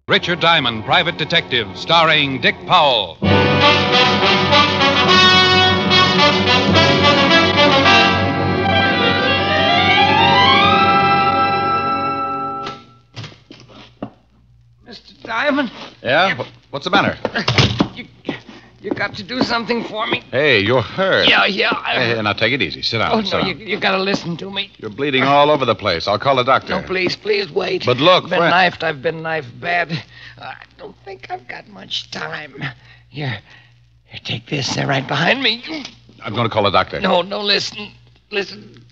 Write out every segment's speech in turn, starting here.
Richard Diamond, Private Detective, starring Dick Powell. Mr. Diamond? Yeah? What's the matter? You got to do something for me. Hey, you're hurt. Yeah. Hey, now take it easy. Sit down. Oh, sit no, down. you got to listen to me. You're bleeding all over the place. I'll call a doctor. No, please wait. But look, I've been knifed bad. I don't think I've got much time. Here, take this. They're right behind me. I'm going to call a doctor. No, listen.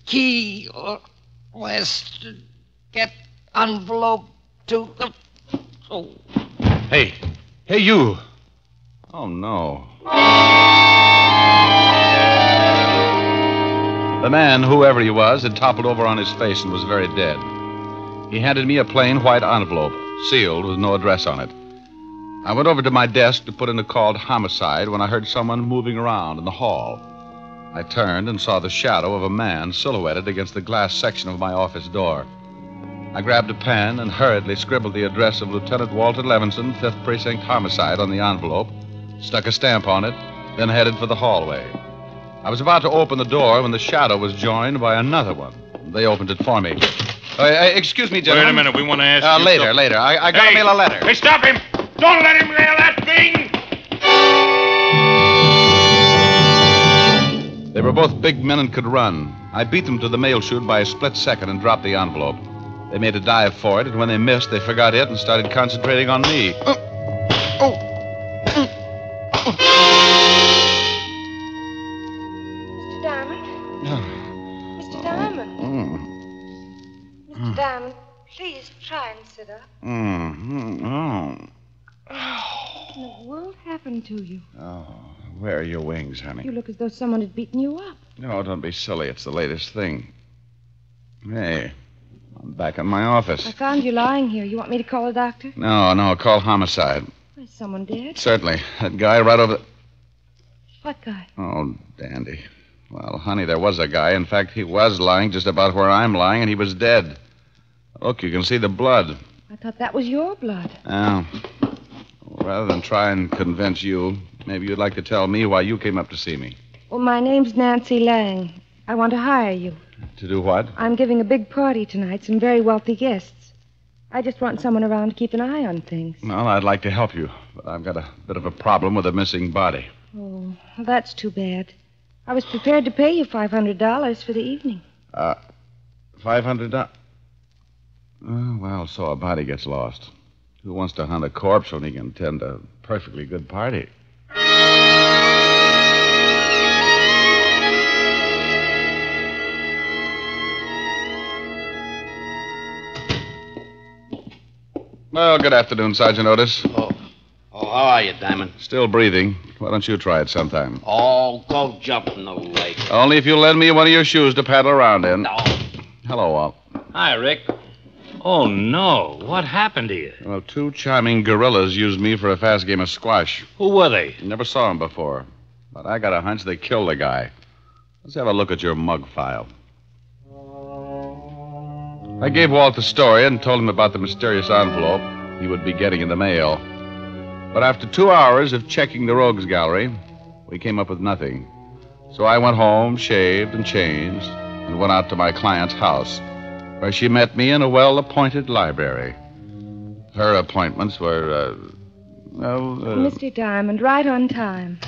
Key or west. Get envelope to the... Oh. Hey, you. Oh, no. The man, whoever he was, had toppled over on his face and was very dead. He handed me a plain white envelope, sealed with no address on it. I went over to my desk to put in a call to homicide when I heard someone moving around in the hall. I turned and saw the shadow of a man silhouetted against the glass section of my office door. I grabbed a pen and hurriedly scribbled the address of Lieutenant Walter Levinson, 5th Precinct Homicide, on the envelope, stuck a stamp on it, then headed for the hallway. I was about to open the door when the shadow was joined by another one. They opened it for me. Excuse me, gentlemen. Wait a minute. We want to ask you... Later. I got to mail a letter. Hey, stop him! Don't let him mail that thing! They were both big men and could run. I beat them to the mail chute by a split second and dropped the envelope. They made a dive for it, and when they missed, they forgot it and started concentrating on me. Mr. Diamond? Mr. Diamond? Mr. Diamond, please try and sit up. What in the world happened to you? Oh, where are your wings, honey? You look as though someone had beaten you up. No, don't be silly. It's the latest thing. Hey, I'm back in my office. I found you lying here. You want me to call a doctor? No, call homicide. Is someone dead? Certainly. That guy right over... What guy? Oh, dandy. Well, honey, there was a guy. In fact, he was lying just about where I'm lying, and he was dead. Look, you can see the blood. I thought that was your blood. Oh. Well, rather than try and convince you, maybe you'd like to tell me why you came up to see me. Well, my name's Nancy Lang. I want to hire you. To do what? I'm giving a big party tonight, some very wealthy guests. I just want someone around to keep an eye on things. Well, I'd like to help you, but I've got a bit of a problem with a missing body. Oh, well, that's too bad. I was prepared to pay you $500 for the evening. $500? Oh, well, so a body gets lost. Who wants to hunt a corpse when he can attend a perfectly good party? Well, good afternoon, Sergeant Otis. Oh, how are you, Diamond? Still breathing. Why don't you try it sometime? Oh, go jump in the lake. Only if you'll lend me one of your shoes to paddle around in. No. Hello, Walt. Hi, Rick. Oh, no. What happened to you? Well, two charming gorillas used me for a fast game of squash. Who were they? Never saw them before. But I got a hunch they killed the guy. Let's have a look at your mug file. I gave Walt the story and told him about the mysterious envelope he would be getting in the mail. But after 2 hours of checking the rogues gallery, we came up with nothing. So I went home, shaved and changed, and went out to my client's house, where she met me in a well-appointed library. Her appointments were, Mr. Diamond, right on time.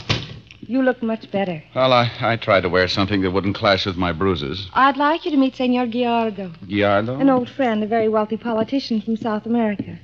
You look much better. Well, I tried to wear something that wouldn't clash with my bruises. I'd like you to meet Senor Giardo. Giardo? An old friend, a very wealthy politician from South America.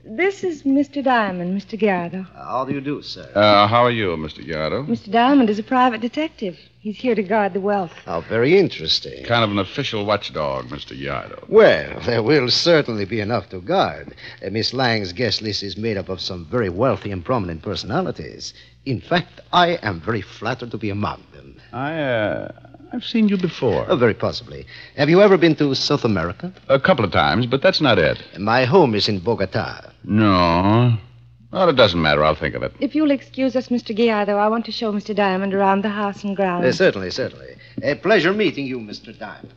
This is Mr. Diamond, Mr. Giardo. How do you do, sir? How are you, Mr. Giardo? Mr. Diamond is a private detective. He's here to guard the wealth. How very interesting. Kind of an official watchdog, Mr. Giardo. Well, there will certainly be enough to guard. Miss Lang's guest list is made up of some very wealthy and prominent personalities. In fact, I am very flattered to be among them. I've seen you before. Oh, very possibly. Have you ever been to South America? A couple of times, but that's not it. My home is in Bogota. No. Well, it doesn't matter. I'll think of it. If you'll excuse us, Mr. Gallardo, I want to show Mr. Diamond around the house and grounds. Certainly, certainly. A pleasure meeting you, Mr. Diamond.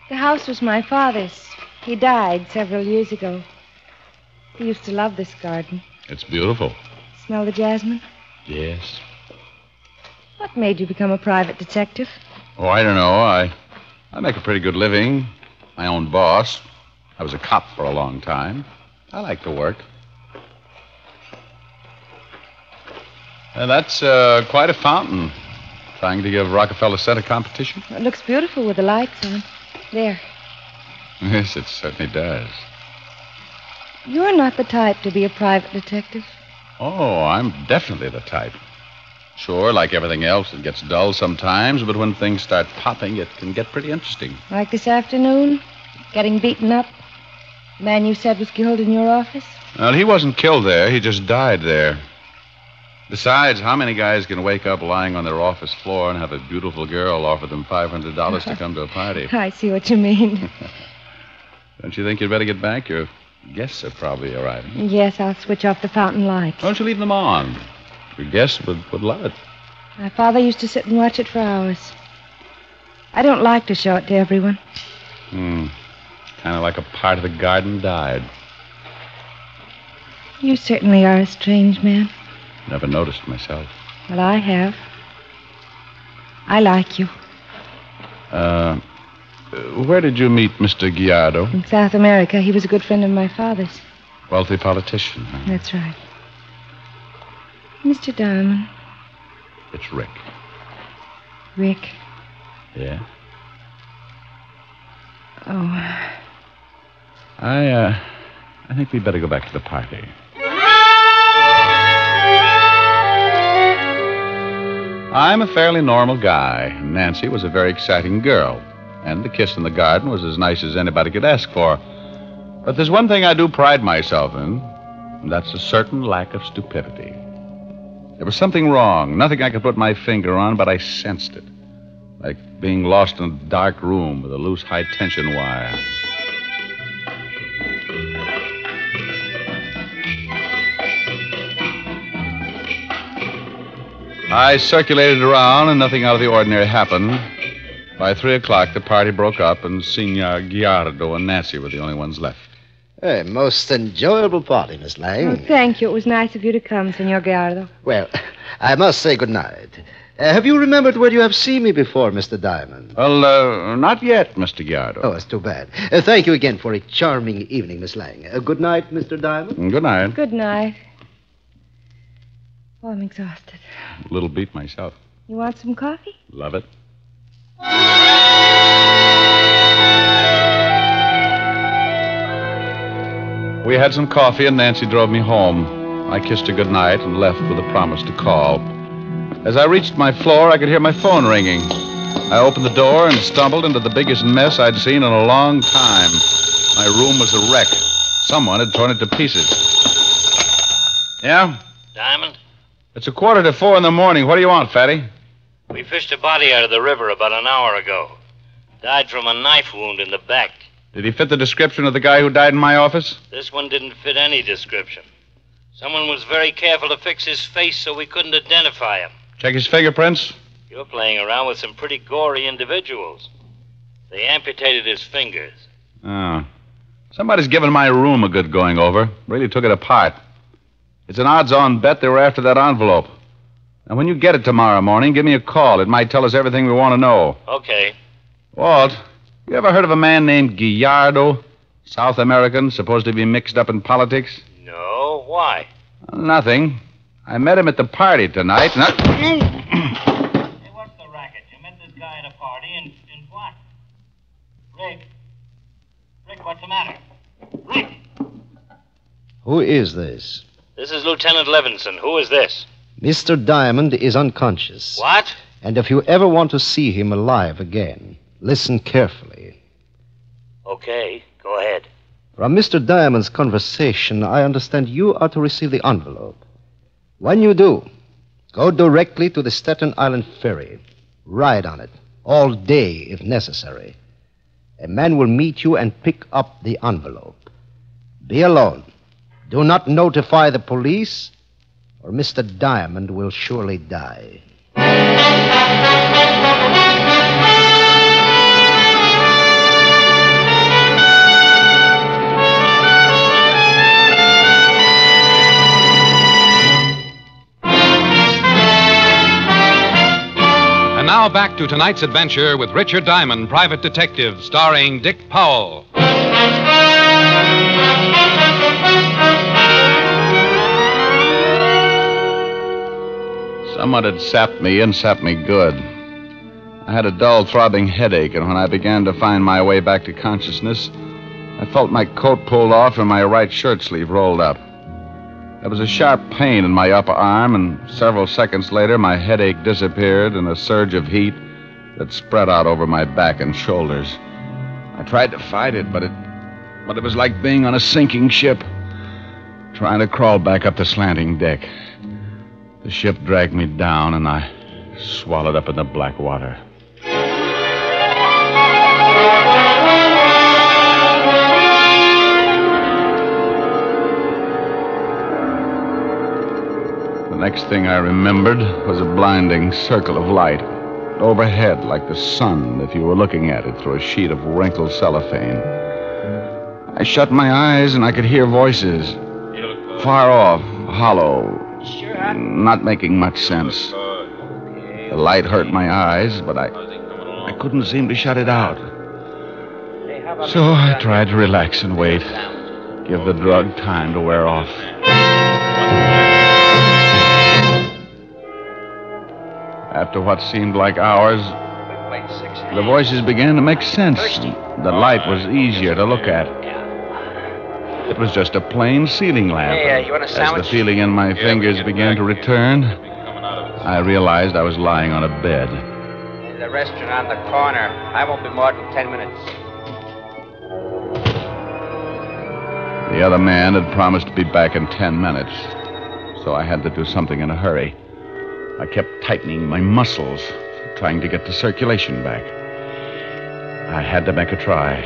The house was my father's. He died several years ago. He used to love this garden. It's beautiful. Smell the jasmine? Yes. What made you become a private detective? Oh, I don't know. I make a pretty good living. My own boss. I was a cop for a long time. I like to work. And that's quite a fountain. Trying to give Rockefeller Center competition? It looks beautiful with the lights on. There. Yes, it certainly does. You're not the type to be a private detective. Oh, I'm definitely the type. Sure, like everything else, it gets dull sometimes, but when things start popping, it can get pretty interesting. Like this afternoon? Getting beaten up? The man you said was killed in your office? Well, he wasn't killed there. He just died there. Besides, how many guys can wake up lying on their office floor and have a beautiful girl offer them $500 to come to a party? I see what you mean. Don't you think you'd better get back? Your guests are probably arriving. Yes, I'll switch off the fountain lights. Why don't you leave them on? Your guests would love it. My father used to sit and watch it for hours. I don't like to show it to everyone. Kind of like a part of the garden died. You certainly are a strange man. Never noticed myself. Well, I have. I like you. Where did you meet Mr. Gallardo? In South America. He was a good friend of my father's. Wealthy politician, huh? That's right. Mr. Diamond. It's Rick. Rick. Yeah? Oh. I think we'd better go back to the party. I'm a fairly normal guy. Nancy was a very exciting girl. And the kiss in the garden was as nice as anybody could ask for. But there's one thing I do pride myself in, and that's a certain lack of stupidity. There was something wrong, nothing I could put my finger on, but I sensed it. Like being lost in a dark room with a loose high-tension wire. I circulated around, and nothing out of the ordinary happened. By 3 o'clock, the party broke up, and Senor Gallardo and Nancy were the only ones left. A most enjoyable party, Miss Lang. Oh, thank you. It was nice of you to come, Senor Gallardo. Well, I must say good night. Have you remembered where you have seen me before, Mr. Diamond? Well, not yet, Mr. Gallardo. Oh, it's too bad. Thank you again for a charming evening, Miss Lang. Good night, Mr. Diamond. Good night. Good night. Oh, I'm exhausted. A little beat myself. You want some coffee? Love it. We had some coffee, and Nancy drove me home. I kissed her good night and left with a promise to call. As I reached my floor, I could hear my phone ringing. I opened the door and stumbled into the biggest mess I'd seen in a long time. My room was a wreck. Someone had torn it to pieces. Yeah? Diamond? It's 3:45 in the morning. What do you want, Fatty? We fished a body out of the river about an hour ago. Died from a knife wound in the back. Did he fit the description of the guy who died in my office? This one didn't fit any description. Someone was very careful to fix his face so we couldn't identify him. Check his fingerprints? You're playing around with some pretty gory individuals. They amputated his fingers. Oh. Somebody's given my room a good going over. Really took it apart. It's an odds-on bet they were after that envelope. Now, when you get it tomorrow morning, give me a call. It might tell us everything we want to know. Okay. Walt, you ever heard of a man named Gallardo? South American, supposed to be mixed up in politics? No, why? Nothing. I met him at the party tonight, and Hey, what's the racket? You met this guy at a party in what? Rick, what's the matter? Rick! Who is this? This is Lieutenant Levinson. Who is this? Mr. Diamond is unconscious. What? And if you ever want to see him alive again, listen carefully. Okay, go ahead. From Mr. Diamond's conversation, I understand you are to receive the envelope. When you do, go directly to the Staten Island ferry. Ride on it, all day if necessary. A man will meet you and pick up the envelope. Be alone. Do not notify the police, or Mr. Diamond will surely die. And now back to tonight's adventure with Richard Diamond, Private Detective, starring Dick Powell. Someone had sapped me and sapped me good. I had a dull, throbbing headache, and when I began to find my way back to consciousness, I felt my coat pulled off and my right shirt sleeve rolled up. There was a sharp pain in my upper arm, and several seconds later, my headache disappeared in a surge of heat that spread out over my back and shoulders. I tried to fight it, but it was like being on a sinking ship, trying to crawl back up the slanting deck. The ship dragged me down, and I swallowed up in the black water. The next thing I remembered was a blinding circle of light overhead, like the sun if you were looking at it through a sheet of wrinkled cellophane. I shut my eyes, and I could hear voices, far off, hollow, not making much sense. The light hurt my eyes, but I couldn't seem to shut it out. So I tried to relax and wait, give the drug time to wear off. After what seemed like hours, the voices began to make sense. The light was easier to look at. It was just a plain ceiling lamp. As the feeling in my fingers began to return, I realized I was lying on a bed. There's a restaurant on the corner. I won't be more than 10 minutes. The other man had promised to be back in 10 minutes, so I had to do something in a hurry. I kept tightening my muscles, trying to get the circulation back. I had to make a try.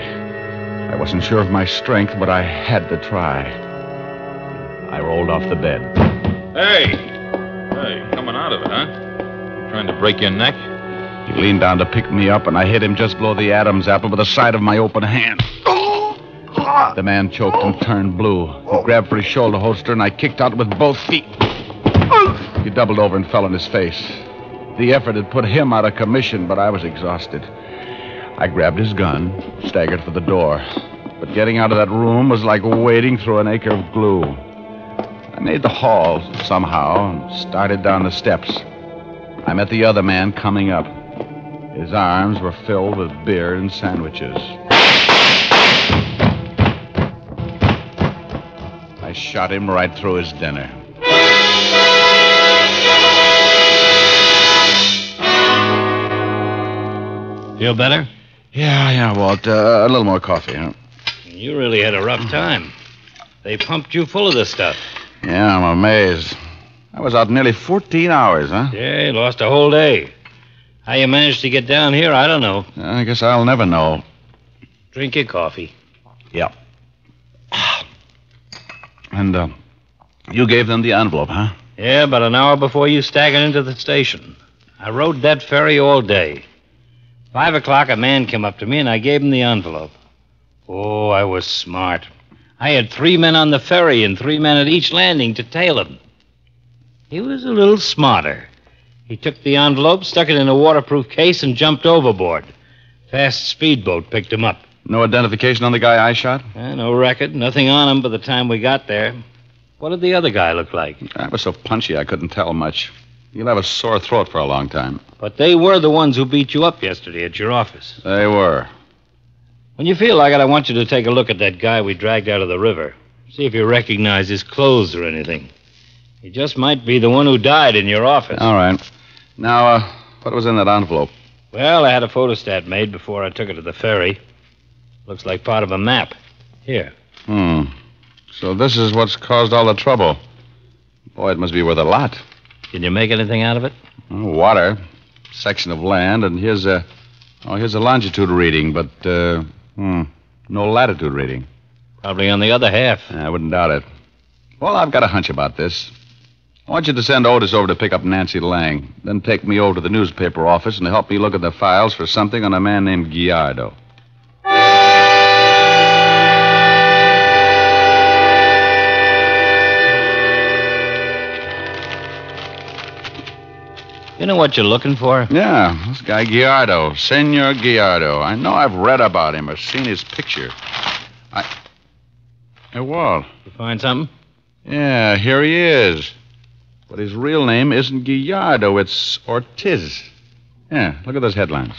I wasn't sure of my strength, but I had to try. I rolled off the bed. Hey, coming out of it, huh? Trying to break your neck? He leaned down to pick me up, and I hit him just below the Adam's apple with the side of my open hand. The man choked and turned blue. He grabbed for his shoulder holster, and I kicked out with both feet. He doubled over and fell on his face. The effort had put him out of commission, but I was exhausted. I grabbed his gun, staggered for the door. But getting out of that room was like wading through an acre of glue. I made the hall somehow and started down the steps. I met the other man coming up. His arms were filled with beer and sandwiches. I shot him right through his dinner. Feel better? Yeah, Walt. A little more coffee, huh? You really had a rough time. They pumped you full of this stuff. Yeah, I'm amazed. I was out nearly 14 hours, huh? Yeah, you lost a whole day. How you managed to get down here, I don't know. I guess I'll never know. Drink your coffee. Yep. And, you gave them the envelope, huh? Yeah, about an hour before you staggered into the station. I rode that ferry all day. 5 o'clock, a man came up to me, and I gave him the envelope. Oh, I was smart. I had 3 men on the ferry and 3 men at each landing to tail him. He was a little smarter. He took the envelope, stuck it in a waterproof case, and jumped overboard. Fast speedboat picked him up. No identification on the guy I shot? No record, nothing on him by the time we got there. What did the other guy look like? I was so punchy I couldn't tell much. You'll have a sore throat for a long time. But they were the ones who beat you up yesterday at your office. They were. When you feel like it, I want you to take a look at that guy we dragged out of the river. See if you recognize his clothes or anything. He just might be the one who died in your office. All right. Now, What was in that envelope? Well, I had a photostat made before I took it to the ferry. Looks like part of a map. Here. So this is what's caused all the trouble. Boy, it must be worth a lot. Can you make anything out of it? Water, section of land, and here's a longitude reading, but no latitude reading. Probably on the other half. I wouldn't doubt it. Well, I've got a hunch about this. I want you to send Otis over to pick up Nancy Lang, then take me over to the newspaper office and help me look at the files for something on a man named Gallardo. You know what you're looking for? Yeah, this guy Gallardo, Senor Gallardo. I know I've read about him or seen his picture. Hey, Walt. You find something? Yeah, here he is. But his real name isn't Gallardo, it's Ortiz. Yeah, look at those headlines.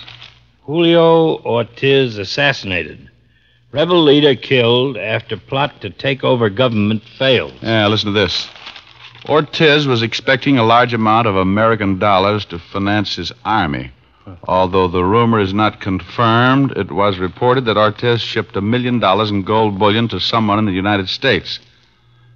Julio Ortiz assassinated. Rebel leader killed after plot to take over government fails. Yeah, listen to this. Ortiz was expecting a large amount of American dollars to finance his army. Although the rumor is not confirmed, it was reported that Ortiz shipped $1 million in gold bullion to someone in the United States.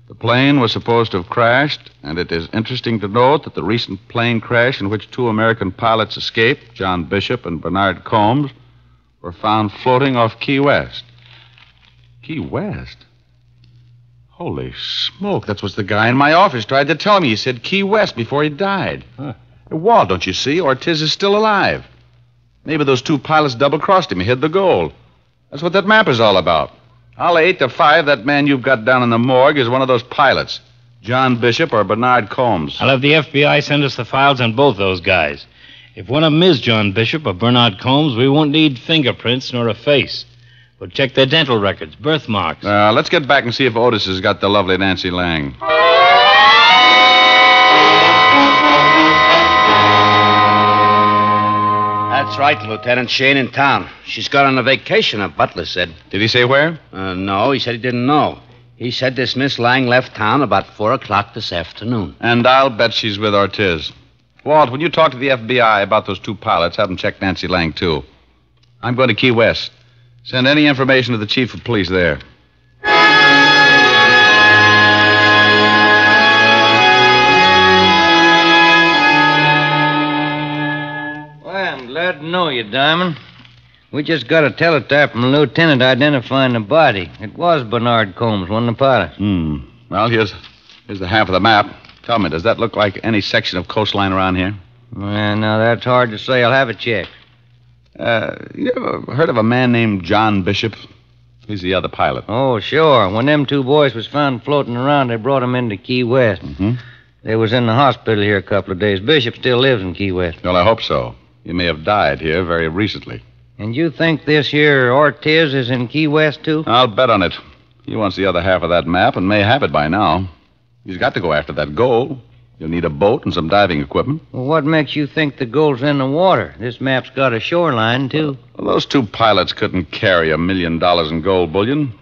The plane was supposed to have crashed, and it is interesting to note that the recent plane crash in which 2 American pilots escaped, John Bishop and Bernard Combs, were found floating off Key West. Key West? Holy smoke, that's what the guy in my office tried to tell me. He said Key West before he died. Hey, Walt, don't you see? Ortiz is still alive. Maybe those 2 pilots double-crossed him. He hid the gold. That's what that map is all about. I'll lay 8 to 5 that man you've got down in the morgue is one of those pilots. John Bishop or Bernard Combs. I'll have the FBI send us the files on both those guys. If one of them is John Bishop or Bernard Combs, we won't need fingerprints nor a face. We'll check their dental records, birthmarks. Let's get back and see if Otis has got the lovely Nancy Lang. That's right, Lieutenant. She ain't in town. She's gone on a vacation, her butler said. Did he say where? No, he said he didn't know. He said this Miss Lang left town about 4 o'clock this afternoon. And I'll bet she's with Ortiz. Walt, when you talk to the FBI about those 2 pilots, have them check Nancy Lang, too. I'm going to Key West. Send any information to the chief of police there. I'm glad to know you, Diamond. We just got a teletype from a lieutenant identifying the body. It was Bernard Combs, one of the pilots. Well, here's the half of the map. Tell me, does that look like any section of coastline around here? Well, now, that's hard to say. I'll have it checked. You ever heard of a man named John Bishop? He's the other pilot. Oh, sure. When them 2 boys was found floating around, they brought them into Key West. They was in the hospital here a couple of days. Bishop still lives in Key West. Well, I hope so. He may have died here very recently. And you think this here Ortiz is in Key West, too? I'll bet on it. He wants the other half of that map and may have it by now. He's got to go after that gold. You'll need a boat and some diving equipment. Well, what makes you think the gold's in the water? This map's got a shoreline, too. Well, those 2 pilots couldn't carry $1 million in gold bullion.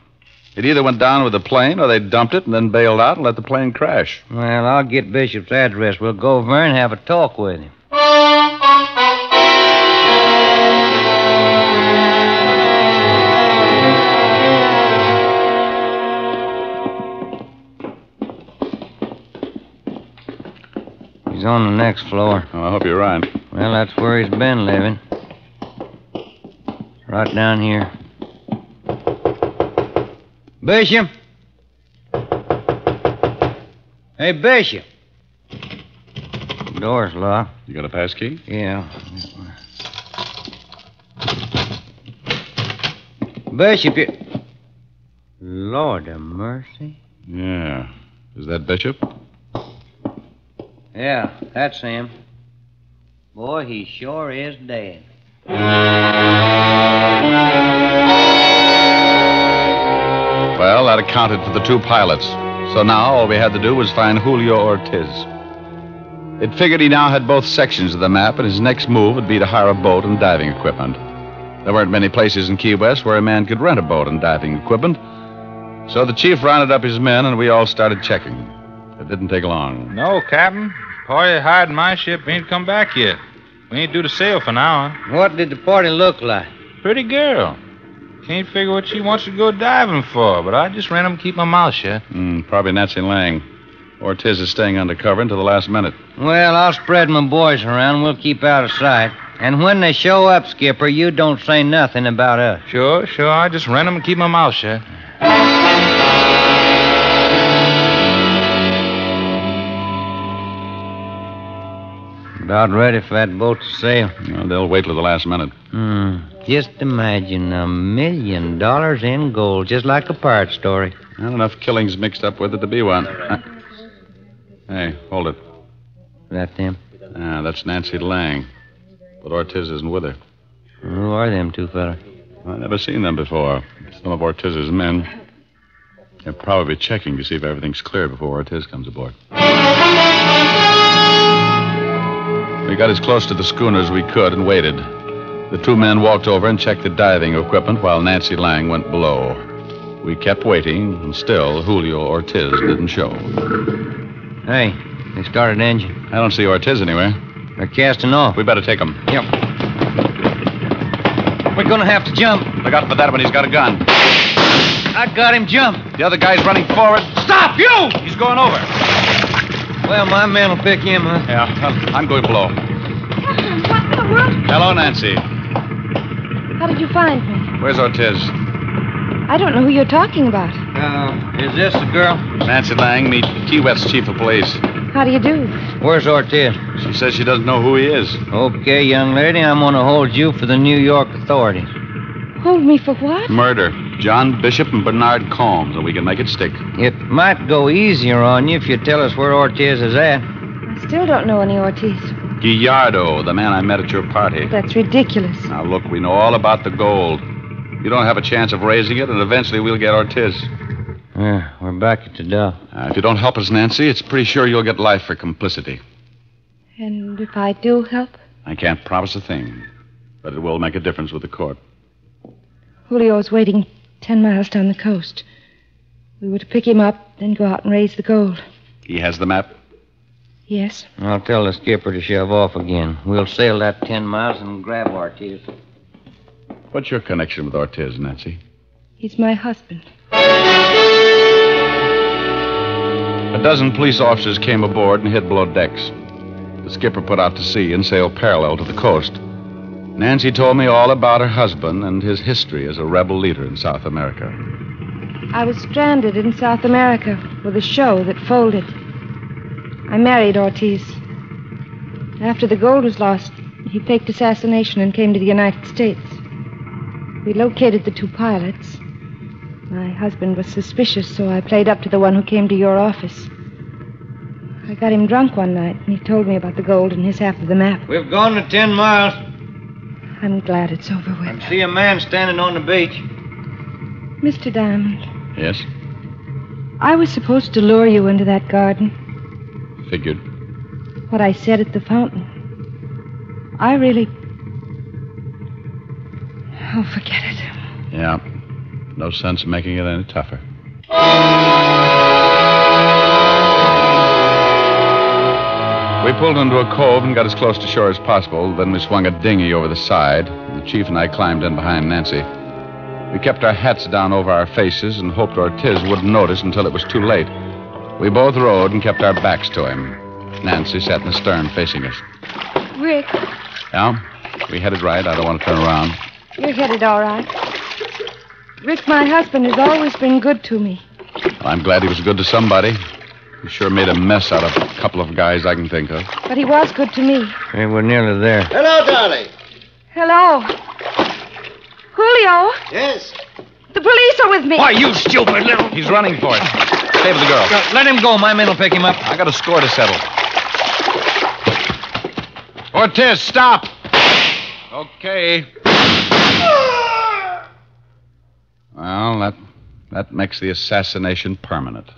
It either went down with the plane or they dumped it and then bailed out and let the plane crash. Well, I'll get Bishop's address. We'll go over there and have a talk with him. He's on the next floor. Oh, I hope you're right. Well, that's where he's been living. Right down here. Bishop? Hey, Bishop. Door's locked. You got a pass key? Yeah. Bishop, you... Lord have mercy. Yeah. Is that Bishop? Yeah, that's him. Boy, he sure is dead. Well, that accounted for the 2 pilots. So now all we had to do was find Julio Ortiz. It figured he now had both sections of the map, and his next move would be to hire a boat and diving equipment. There weren't many places in Key West where a man could rent a boat and diving equipment. So the chief rounded up his men, and we all started checking. It didn't take long. No, Captain. Party hired my ship ain't come back yet. We ain't due to sail for now, huh? What did the party look like? Pretty girl. Can't figure what she wants to go diving for, but I just ran him to keep my mouth shut. Probably Nancy Lang. Ortiz is staying undercover until the last minute. Well, I'll spread my boys around. We'll keep out of sight. And when they show up, Skipper, you don't say nothing about us. Sure. I just ran him and keep my mouth shut. About ready for that boat to sail. Well, they'll wait till the last minute. Just imagine $1 million in gold, just like a pirate story. Not enough killings mixed up with it to be one. Hey, hold it. That them? That's Nancy Lang. But Ortiz isn't with her. Who are them two fellas? I've never seen them before. Some of Ortiz's men. They're probably checking to see if everything's clear before Ortiz comes aboard. We got as close to the schooner as we could and waited. The two men walked over and checked the diving equipment while Nancy Lang went below. We kept waiting, and still Julio Ortiz didn't show. Hey, they started engine. I don't see Ortiz anywhere. They're casting off. We better take him. Yep. We're gonna have to jump. Look out for that one. He's got a gun. I got him jumped. The other guy's running forward. Stop, you! He's going over. Well, my men will pick him, huh? Yeah, well, I'm going below. What in the world? Hello, Nancy. How did you find me? Where's Ortiz? I don't know who you're talking about. Is this the girl? Nancy Lang, meet Key West's chief of police. How do you do? Where's Ortiz? She says she doesn't know who he is. Okay, young lady, I'm gonna hold you for the New York authorities. Hold me for what? Murder. John Bishop and Bernard Combs, and we can make it stick. It might go easier on you if you tell us where Ortiz is at. I still don't know any Ortiz. Gallardo, the man I met at your party. That's ridiculous. Now, look, we know all about the gold. You don't have a chance of raising it, and eventually we'll get Ortiz. Yeah, we're back at the dock. If you don't help us, Nancy, it's pretty sure you'll get life for complicity. And if I do help? I can't promise a thing, but it will make a difference with the court. Julio's waiting 10 miles down the coast. We were to pick him up, then go out and raise the gold. He has the map? Yes. I'll tell the skipper to shove off again. We'll sail that 10 miles and grab Ortiz. What's your connection with Ortiz, Nancy? He's my husband. A dozen police officers came aboard and hid below decks. The skipper put out to sea and sailed parallel to the coast. Nancy told me all about her husband and his history as a rebel leader in South America. I was stranded in South America with a show that folded. I married Ortiz. After the gold was lost, he faked assassination and came to the United States. We located the two pilots. My husband was suspicious, so I played up to the one who came to your office. I got him drunk one night, and he told me about the gold and his half of the map. We've gone to 10 miles. I'm glad it's over with. I see a man standing on the beach. Mr. Diamond. Yes? I was supposed to lure you into that garden. Figured. What I said at the fountain. I really... Oh, forget it. Yeah. No sense making it any tougher. We pulled into a cove and got as close to shore as possible. Then we swung a dinghy over the side. The chief and I climbed in behind Nancy. We kept our hats down over our faces and hoped Ortiz wouldn't notice until it was too late. We both rowed and kept our backs to him. Nancy sat in the stern facing us. Rick, Yeah? We headed right. I don't want to turn around. you're headed all right. Rick, my husband has always been good to me. Well, I'm glad he was good to somebody. He sure made a mess out of a couple of guys I can think of. But he was good to me. Hey, we're nearly there. Hello, darling. Hello. Julio, Yes? the police are with me. Why, you stupid little... He's running for it. Stay with the girl. Let him go. My men will pick him up. I got a score to settle. Ortiz, stop! Okay. Well, that makes the assassination permanent.